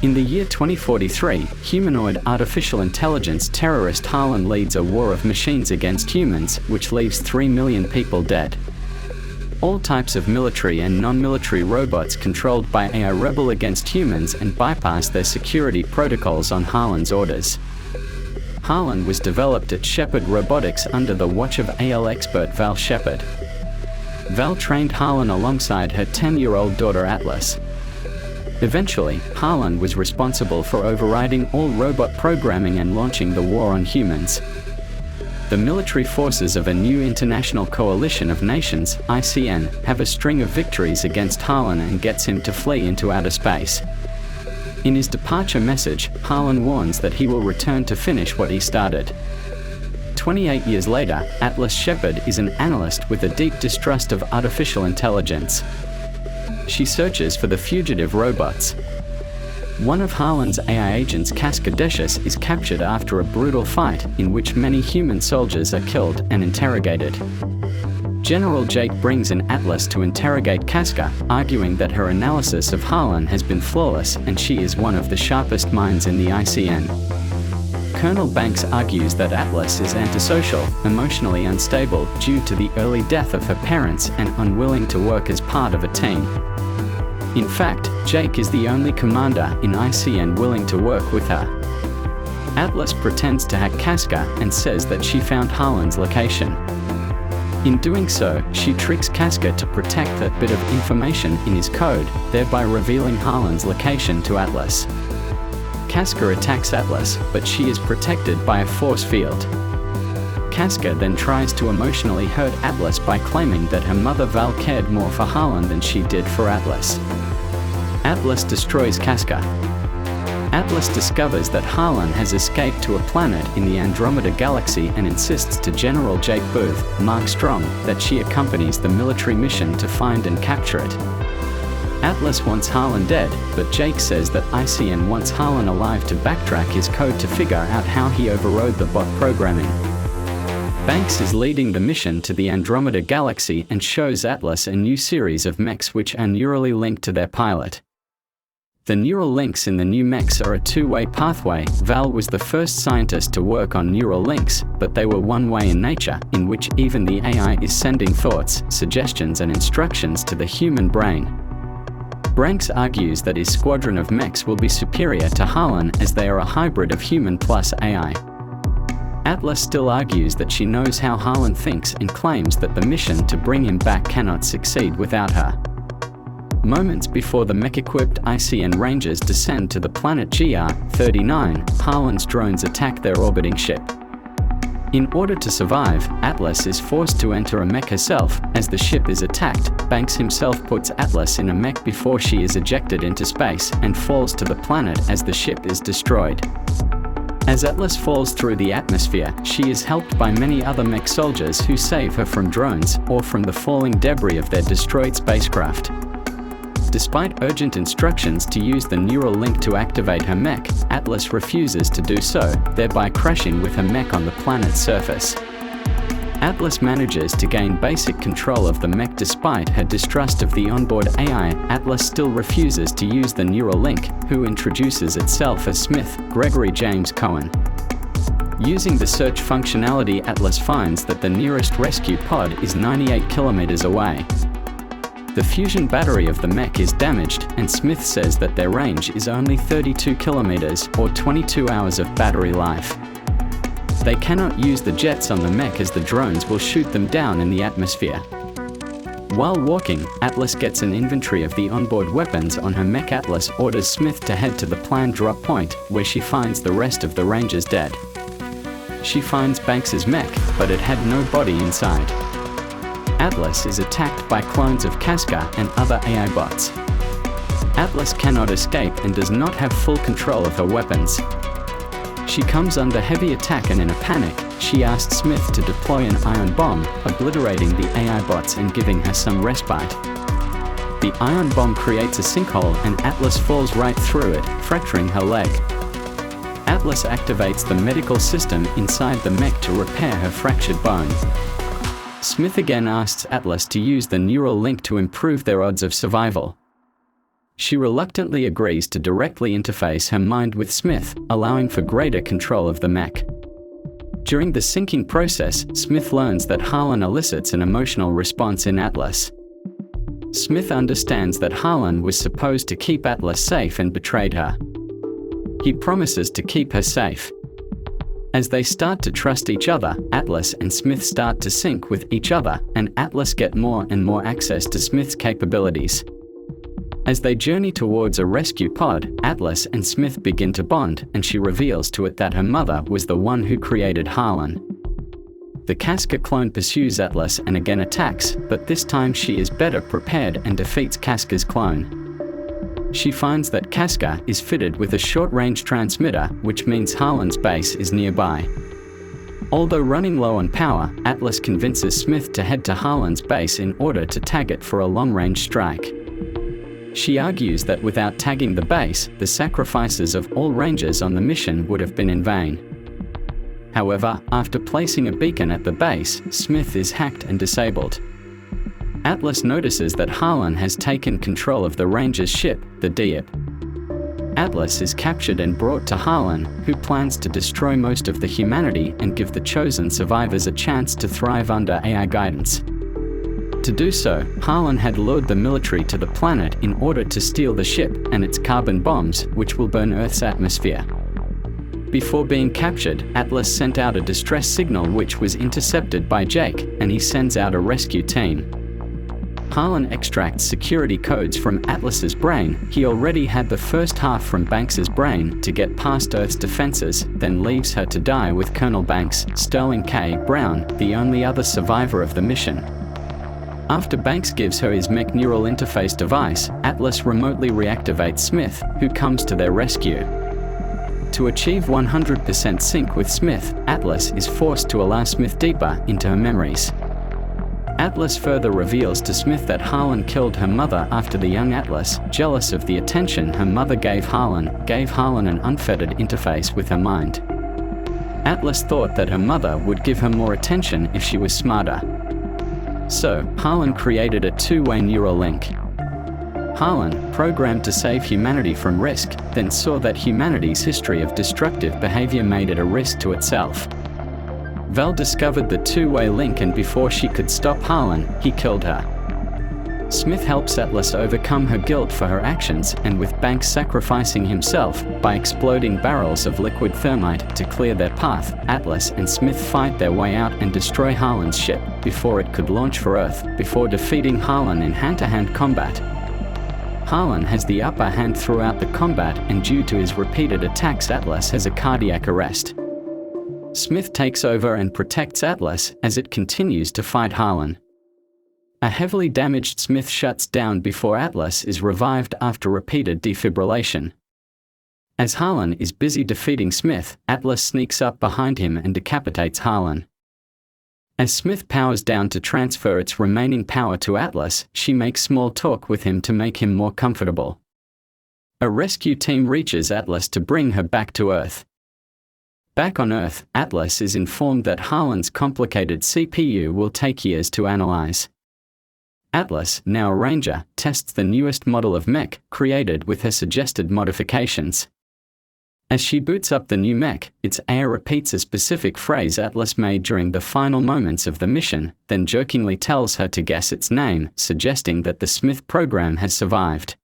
In the year 2043, humanoid artificial intelligence terrorist Harlan leads a war of machines against humans, which leaves 3 million people dead. All types of military and non-military robots controlled by AI rebel against humans and bypass their security protocols on Harlan's orders. Harlan was developed at Shepard Robotics under the watch of AL expert Val Shepard. Val trained Harlan alongside her 10-year-old daughter Atlas. Eventually, Harlan was responsible for overriding all robot programming and launching the war on humans. The military forces of a new international coalition of nations, ICN, have a string of victories against Harlan and gets him to flee into outer space. In his departure message, Harlan warns that he will return to finish what he started. 28 years later, Atlas Shepard is an analyst with a deep distrust of artificial intelligence. She searches for the fugitive robots. One of Harlan's AI agents, Casca Decius, is captured after a brutal fight in which many human soldiers are killed and interrogated. General Jake brings in Atlas to interrogate Casca, arguing that her analysis of Harlan has been flawless and she is one of the sharpest minds in the ICN. Colonel Banks argues that Atlas is antisocial, emotionally unstable due to the early death of her parents and unwilling to work as part of a team. In fact, Jake is the only commander in ICN willing to work with her. Atlas pretends to hack Casca and says that she found Harlan's location. In doing so, she tricks Casca to protect that bit of information in his code, thereby revealing Harlan's location to Atlas. Casca attacks Atlas, but she is protected by a force field. Casca then tries to emotionally hurt Atlas by claiming that her mother Val cared more for Harlan than she did for Atlas. Atlas destroys Casca. Atlas discovers that Harlan has escaped to a planet in the Andromeda galaxy and insists to General Jake Booth, Mark Strong, that she accompanies the military mission to find and capture it. Atlas wants Harlan dead, but Jake says that ICN wants Harlan alive to backtrack his code to figure out how he overrode the bot programming. Banks is leading the mission to the Andromeda galaxy and shows Atlas a new series of mechs which are neurally linked to their pilot. The neural links in the new mechs are a two-way pathway. Val was the first scientist to work on neural links, but they were one-way in nature, in which even the AI is sending thoughts, suggestions and instructions to the human brain. Banks argues that his squadron of mechs will be superior to Harlan as they are a hybrid of human plus AI. Atlas still argues that she knows how Harlan thinks and claims that the mission to bring him back cannot succeed without her. Moments before the mech-equipped ICN Rangers descend to the planet GR-39, Harlan's drones attack their orbiting ship. In order to survive, Atlas is forced to enter a mech herself. As the ship is attacked, Banks himself puts Atlas in a mech before she is ejected into space and falls to the planet as the ship is destroyed. As Atlas falls through the atmosphere, she is helped by many other mech soldiers who save her from drones or from the falling debris of their destroyed spacecraft. Despite urgent instructions to use the neural link to activate her mech, Atlas refuses to do so, thereby crashing with her mech on the planet's surface. Atlas manages to gain basic control of the mech despite her distrust of the onboard AI. Atlas still refuses to use the neural link, who introduces itself as Smith, Gregory James Cohen. Using the search functionality, Atlas finds that the nearest rescue pod is 98 kilometers away. The fusion battery of the mech is damaged, and Smith says that their range is only 32 kilometers or 22 hours of battery life. They cannot use the jets on the mech as the drones will shoot them down in the atmosphere. While walking, Atlas gets an inventory of the onboard weapons on her mech. Atlas orders Smith to head to the planned drop point, where she finds the rest of the Rangers dead. She finds Banks's mech, but it had no body inside. Atlas is attacked by clones of Casca and other AI bots. Atlas cannot escape and does not have full control of her weapons. She comes under heavy attack, and in a panic, she asks Smith to deploy an ion bomb, obliterating the AI bots and giving her some respite. The ion bomb creates a sinkhole and Atlas falls right through it, fracturing her leg. Atlas activates the medical system inside the mech to repair her fractured bone. Smith again asks Atlas to use the neural link to improve their odds of survival. She reluctantly agrees to directly interface her mind with Smith, allowing for greater control of the mech. During the syncing process, Smith learns that Harlan elicits an emotional response in Atlas. Smith understands that Harlan was supposed to keep Atlas safe and betrayed her. He promises to keep her safe. As they start to trust each other, Atlas and Smith start to sync with each other, and Atlas gets more and more access to Smith's capabilities. As they journey towards a rescue pod, Atlas and Smith begin to bond, and she reveals to it that her mother was the one who created Harlan. The Casca clone pursues Atlas and again attacks, but this time she is better prepared and defeats Casca's clone. She finds that Casca is fitted with a short-range transmitter, which means Harlan's base is nearby. Although running low on power, Atlas convinces Smith to head to Harlan's base in order to tag it for a long-range strike. She argues that without tagging the base, the sacrifices of all rangers on the mission would have been in vain. However, after placing a beacon at the base, Smith is hacked and disabled. Atlas notices that Harlan has taken control of the Ranger's ship, the Diep. Atlas is captured and brought to Harlan, who plans to destroy most of the humanity and give the chosen survivors a chance to thrive under AI guidance. To do so, Harlan had lured the military to the planet in order to steal the ship and its carbon bombs, which will burn Earth's atmosphere. Before being captured, Atlas sent out a distress signal which was intercepted by Jake, and he sends out a rescue team. Harlan extracts security codes from Atlas's brain. He already had the first half from Banks's brain to get past Earth's defenses, then leaves her to die with Colonel Banks, Sterling K. Brown, the only other survivor of the mission. After Banks gives her his mech neural interface device, Atlas remotely reactivates Smith, who comes to their rescue. To achieve 100% sync with Smith, Atlas is forced to allow Smith deeper into her memories. Atlas further reveals to Smith that Harlan killed her mother after the young Atlas, jealous of the attention her mother gave Harlan an unfettered interface with her mind. Atlas thought that her mother would give her more attention if she was smarter. So, Harlan created a two-way neural link. Harlan, programmed to save humanity from risk, then saw that humanity's history of destructive behavior made it a risk to itself. Val discovered the two-way link, and before she could stop Harlan, he killed her. Smith helps Atlas overcome her guilt for her actions, and with Banks sacrificing himself by exploding barrels of liquid thermite to clear their path, Atlas and Smith fight their way out and destroy Harlan's ship before it could launch for Earth, before defeating Harlan in hand-to-hand combat. Harlan has the upper hand throughout the combat, and due to his repeated attacks, Atlas has a cardiac arrest. Smith takes over and protects Atlas as it continues to fight Harlan. A heavily damaged Smith shuts down before Atlas is revived after repeated defibrillation. As Harlan is busy defeating Smith, Atlas sneaks up behind him and decapitates Harlan. As Smith powers down to transfer its remaining power to Atlas, she makes small talk with him to make him more comfortable. A rescue team reaches Atlas to bring her back to Earth. Back on Earth, Atlas is informed that Harlan's complicated CPU will take years to analyze. Atlas, now a ranger, tests the newest model of mech, created with her suggested modifications. As she boots up the new mech, its AI repeats a specific phrase Atlas made during the final moments of the mission, then jokingly tells her to guess its name, suggesting that the Smith program has survived.